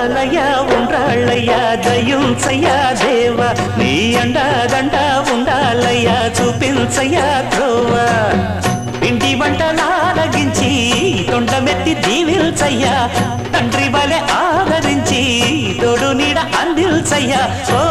చాలయ్యా ఉండ్రాళ్ళయ్యా దయుంచయ్యా దేవా నీ అండాదండ ఉండాలయ్యా చూపించయ్యా త్రోవా ఇంటి వంటలారగించి తొండమెత్తి దీవిల్చయ్యా తండ్రి వలె ఆదరించి తోడు నీడ అందిల్చయ్యా ఓ